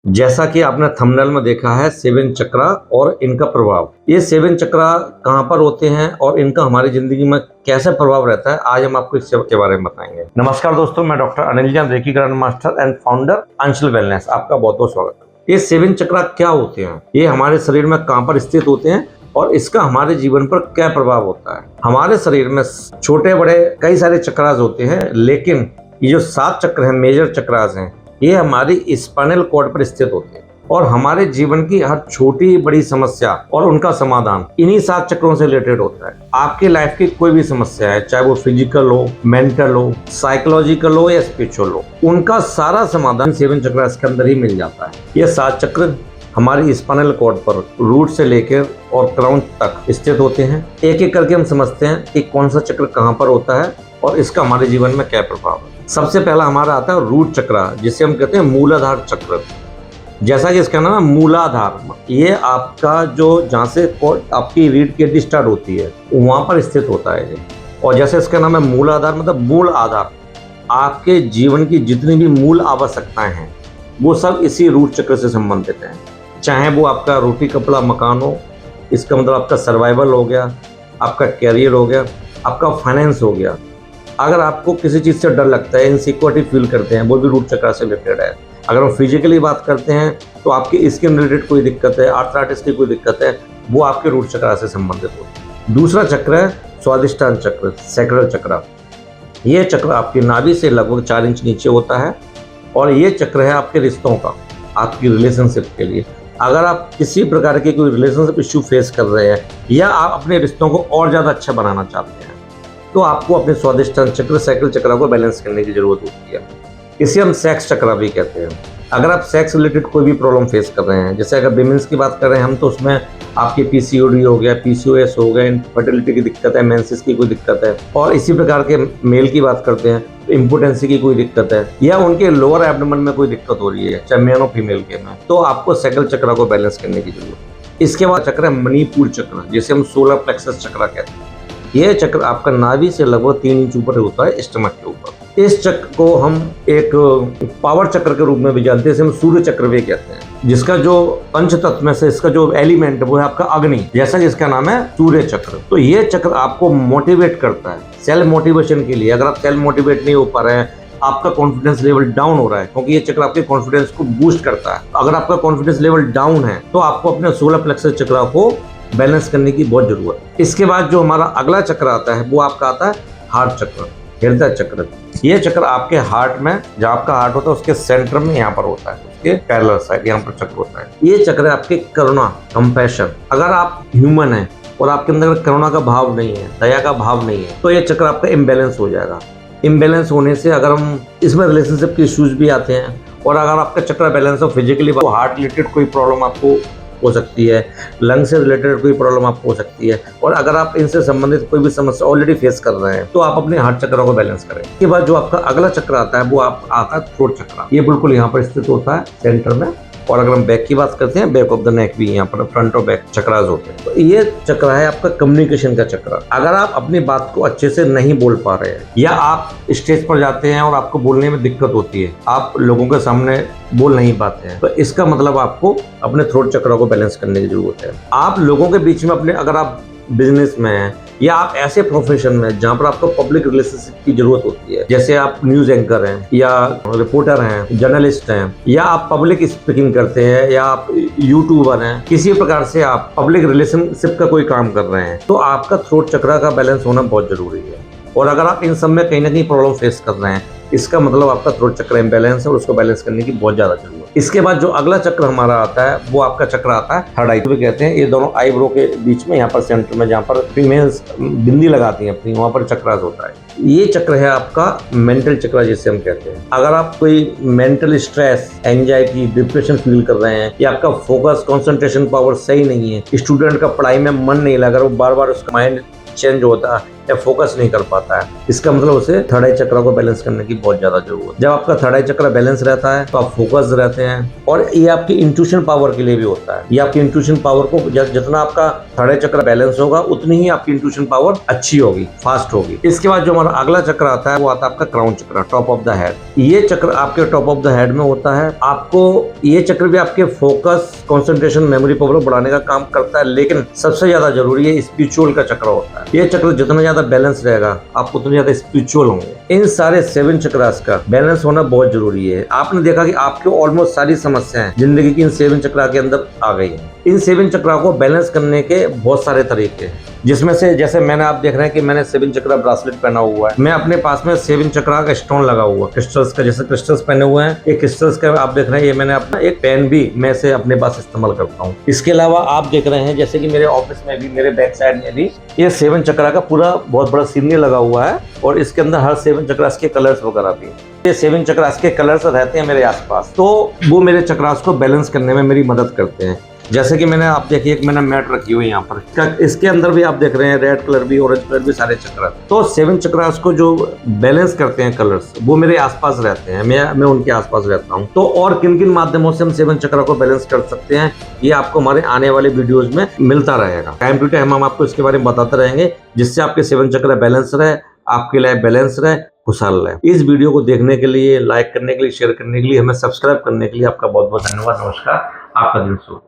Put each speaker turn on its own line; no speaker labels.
जैसा कि आपने थंबनेल में देखा है 7 चक्रा और इनका प्रभाव। ये 7 चक्रा कहाँ पर होते हैं और इनका हमारी जिंदगी में कैसे प्रभाव रहता है, आज हम आपको इसके बारे में बताएंगे। नमस्कार दोस्तों, मैं doctor Anil Jain, reiki grand master and founder Anshul wellness. आपका बहुत बहुत स्वागत है। ये 7 चक्रा क्या होते हैं, ये हमारे शरीर में कहाँ पर स्थित होते हैं और इसका हमारे जीवन पर क्या प्रभाव होता है। हमारे शरीर में छोटे बड़े कई सारे चक्रास होते हैं, लेकिन ये जो 7 चक्र हैं, मेजर चक्रास हैं, ये हमारी स्पाइनल कॉर्ड पर स्थित होते हैं और हमारे जीवन की हर छोटी बड़ी समस्या और उनका समाधान इन्हीं 7 चक्रों से रिलेटेड होता है। आपकी लाइफ की कोई भी समस्या है, चाहे वो फिजिकल हो, मेंटल हो, साइकोलॉजिकल हो या स्पिरिचुअल हो, उनका सारा समाधान 7 चक्र के अंदर ही मिल जाता है। ये 7 चक्र हमारी स्पाइनल कॉर्ड पर रूट से लेकर और क्राउन तक स्थित होते हैं। एक एक करके हम समझते हैं कि कौन सा चक्र कहाँ पर होता है और इसका हमारे जीवन में क्या प्रभाव है। सबसे पहला हमारा आता है रूट चक्र, जिसे हम कहते हैं मूलाधार चक्र। जैसा कि इसका नाम है मूलाधार, ये आपका जो जहाँ से आपकी रीढ़ की हड्डी स्टार्ट होती है वहाँ पर स्थित होता है। और जैसे इसका नाम है मूलाधार, मतलब मूल आधार। आपके जीवन की जितनी भी मूल आवश्यकताएं हैं वो सब इसी रूट चक्र से संबंधित हैं। चाहे वो आपका रोटी कपड़ा मकान हो, इसका मतलब आपका सर्वाइवल हो गया, आपका कैरियर हो गया, आपका फाइनेंस हो गया। अगर आपको किसी चीज़ से डर लगता है, इनसिक्योरिटी फील करते हैं, वो भी रूट चक्र से रिलेटेड है। अगर हम फिजिकली बात करते हैं तो आपकी स्किन रिलेटेड कोई दिक्कत है, आर्थराइटिस की कोई दिक्कत है, वो आपके रूट चक्र से संबंधित होती है। दूसरा चक्र है स्वादिष्टान चक्र, सैक्रल चक्र। ये चक्र आपकी नाभि से लगभग 4 इंच नीचे होता है और ये चक्र है आपके रिश्तों का, आपकी रिलेशनशिप के लिए। अगर आप किसी प्रकार के कोई रिलेशनशिप इश्यू फेस कर रहे हैं या आप अपने रिश्तों को और ज़्यादा अच्छा बनाना चाहते हैं, तो आपको अपने स्वादिष्टान चक्र, सैक्रल चक्र को बैलेंस करने की जरूरत होती है। इसे हम सेक्स चक्र भी कहते हैं। अगर आप सेक्स रिलेटेड कोई भी प्रॉब्लम फेस कर रहे हैं, जैसे अगर विमेंस की बात कर रहे हैं हम, तो उसमें आपकी पीसीओडी हो गया, पीसीओएस हो गया, इनफर्टिलिटी की दिक्कत है, मेंसेस की कोई दिक्कत है, और इसी प्रकार के मेल की बात करते हैं तो इम्पोर्टेंसी की कोई दिक्कत है, या उनके लोअर एब्डोमेन में कोई दिक्कत हो रही है, चाहे मेल और फीमेल के में, तो आपको सैक्रल चक्र को बैलेंस करने की जरूरत है। इसके बाद चक्र है मणिपुर चक्र, जिसे हम सोलर प्लेक्सस चक्र कहते हैं। यह चक्र आपका नाभि से लगभग 3 इंच ऊपर होता है, स्टमक के ऊपर। इस चक्र को हम एक पावर चक्र के रूप में भी जानते हैं, इसे हम सूर्य चक्र भी कहते हैं, जिसका जो पंच तत्व में से इसका जो एलिमेंट है वो है आपका अग्नि, जैसा जिसका नाम है सूर्य चक्र। तो ये चक्र आपको मोटिवेट करता है सेल्फ मोटिवेशन के लिए। अगर आप सेल्फ मोटिवेट नहीं हो पा रहे हैं, आपका कॉन्फिडेंस लेवल डाउन हो रहा है, क्योंकि ये चक्र आपके कॉन्फिडेंस को बूस्ट करता है। अगर आपका कॉन्फिडेंस लेवल डाउन है तो आपको अपने सोलर प्लेक्सस चक्र को बैलेंस करने की बहुत जरूरत है। इसके बाद जो हमारा अगला चक्र आता है वो आपका आता है हार्ट चक्र, हृदय चक्र। ये चक्र आपके हार्ट में, जहाँ आपका हार्ट होता है उसके सेंटर में यहाँ पर होता है, उसके पैरेलल साइड यहाँ पर चक्र होता है। ये चक्र है आपके करुणा, कंपैशन। अगर आप ह्यूमन हैं और आपके अंदर करुणा का भाव नहीं है, दया का भाव नहीं है, तो ये चक्र आपका इम्बैलेंस हो जाएगा। इम्बैलेंस होने से अगर हम इसमें रिलेशनशिप के इश्यूज भी आते हैं, और अगर आपका चक्र बैलेंस हो फिजिकली, तो हार्ट रिलेटेड कोई प्रॉब्लम आपको हो सकती है, लंग से रिलेटेड कोई प्रॉब्लम आपको हो सकती है, और अगर आप इनसे संबंधित कोई भी समस्या ऑलरेडी फेस कर रहे हैं तो आप अपने हार्ट चक्र को बैलेंस करें। इसके बाद जो आपका अगला चक्र आता है वो आता है थ्रोट चक्र। ये बिल्कुल यहाँ पर स्थित होता है सेंटर में। और अगर हम बैक की बात करते हैं, बैक ऑफ द नेक भी यहाँ पर फ्रंट और बैक चक्रास होते हैं। तो ये चक्र है आपका कम्युनिकेशन का चक्र। अगर आप अपनी बात को अच्छे से नहीं बोल पा रहे हैं, या आप स्टेज पर जाते हैं और आपको बोलने में दिक्कत होती है, आप लोगों के सामने बोल नहीं पाते हैं, तो इसका मतलब आपको अपने थ्रोट चक्र को बैलेंस करने की जरूरत है। आप लोगों के बीच में अपने, अगर आप बिजनेस में हैं या आप ऐसे प्रोफेशन में जहाँ पर आपको पब्लिक रिलेशनशिप की जरूरत होती है, जैसे आप न्यूज एंकर हैं या रिपोर्टर हैं, जर्नलिस्ट हैं, या आप पब्लिक स्पीकिंग करते हैं, या आप यूट्यूबर हैं, किसी प्रकार से आप पब्लिक रिलेशनशिप का कोई काम कर रहे हैं, तो आपका थ्रोट चक्र का बैलेंस होना बहुत जरूरी है। और अगर आप इन सब में कहीं ना कहीं प्रॉब्लम फेस कर रहे हैं, इसका मतलब आपका थ्रोट चक्र इम्बैलेंस है और उसको बैलेंस करने की बहुत ज्यादा जरूरत है। इसके बाद जो अगला चक्र हमारा आता है वो आपका चक्र आता है थर्ड आई भी कहते हैं। ये दोनों आईब्रो के बीच में, यहाँ पर सेंटर में, जहाँ पर फीमेल्स बिंदी लगाती हैं अपनी, वहाँ पर चक्रास होता है। ये चक्र है आपका मेंटल चक्र, जिसे हम कहते हैं। अगर आप कोई mental stress, anxiety, depression feel कर रहे हैं, या आपका फोकस, कंसंट्रेशन पावर सही नहीं है, स्टूडेंट का पढ़ाई में मन नहीं लगा, वो बार बार उसका माइंड चेंज होता है, या फोकस नहीं कर पाता है, इसका मतलब उसे थर्ड आई चक्र को बैलेंस करने की बहुत ज्यादा जरूरत है। जब आपका थर्ड आई चक्र बैलेंस रहता है तो आप फोकस रहते हैं, और ये आपकी इंट्यूशन पावर के लिए भी होता है। ये आपकी इंट्यूशन पावर को जितना आपका थर्ड आई चक्र बैलेंस होगा उतनी ही आपकी इंट्यूशन पावर अच्छी होगी, फास्ट होगी। इसके बाद जो हमारा अगला चक्र आता है वो आता है आपका क्राउन चक्र, टॉप ऑफ द हेड। ये चक्र आपके टॉप ऑफ द हेड में होता है। आपको ये चक्र भी आपके फोकस, कंसंट्रेशन, मेमोरी पावर बढ़ाने का काम करता है, लेकिन सबसे ज्यादा जरूरी है स्पिरिचुअल का चक्र होता है। ये चक्र जितना ज्यादा बैलेंस रहेगा आप उतने ज्यादा स्पिरिचुअल होंगे। इन सारे 7 चक्रास का बैलेंस होना बहुत जरूरी है। आपने देखा कि आपके ऑलमोस्ट सारी समस्याएं जिंदगी की इन 7 चक्रा के अंदर आ गई हैं। इन 7 चक्रा को बैलेंस करने के बहुत सारे तरीके हैं, जिसमें से जैसे मैंने, आप देख रहे हैं कि मैंने 7 चक्रा ब्रासलेट पहना हुआ है। मैं अपने पास में 7 चक्रा का स्टोन लगा हुआ, क्रिस्टल्स का, जैसे क्रिस्टल्स पहने हुए हैं। एक क्रिस्टल्स का आप देख रहे हैं, ये मैंने अपना एक पेन भी मैं से अपने पास इस्तेमाल करता हूँ। इसके अलावा आप देख रहे हैं जैसे कि मेरे ऑफिस में भी, मेरे बैक साइड में भी ये 7 चक्रा का पूरा बहुत बड़ा सीनरी लगा हुआ है, और इसके अंदर हर 7 चक्रास के कलर्स वगैरह भी। ये 7 चक्रास के कलर्स रहते हैं मेरे आसपास, तो वो मेरे चक्रास को बैलेंस करने में मेरी मदद करते हैं। जैसे कि मैंने, आप देखिए, मैंने मैट रखी हुई है यहाँ पर, इसके अंदर भी आप देख रहे हैं रेड कलर भी, ऑरेंज कलर भी, सारे चक्र। तो 7 चक्रास को जो बैलेंस करते हैं कलर्स, वो मेरे आसपास रहते हैं, मैं उनके आसपास रहता हूँ। तो और किन किन माध्यमों से हम 7 चक्र को बैलेंस कर सकते हैं, ये आपको हमारे आने वाले वीडियोज में मिलता रहेगा। टाइम टू टाइम हम आपको इसके बारे में बताते रहेंगे, जिससे आपके 7 चक्र बैलेंस रहे, आपकी लाइफ बैलेंस रहे, खुशहाल रहे। इस वीडियो को देखने के लिए, लाइक करने के लिए, शेयर करने के लिए, हमें सब्सक्राइब करने के लिए आपका बहुत बहुत धन्यवाद। नमस्कार, आपका दिन शुभ।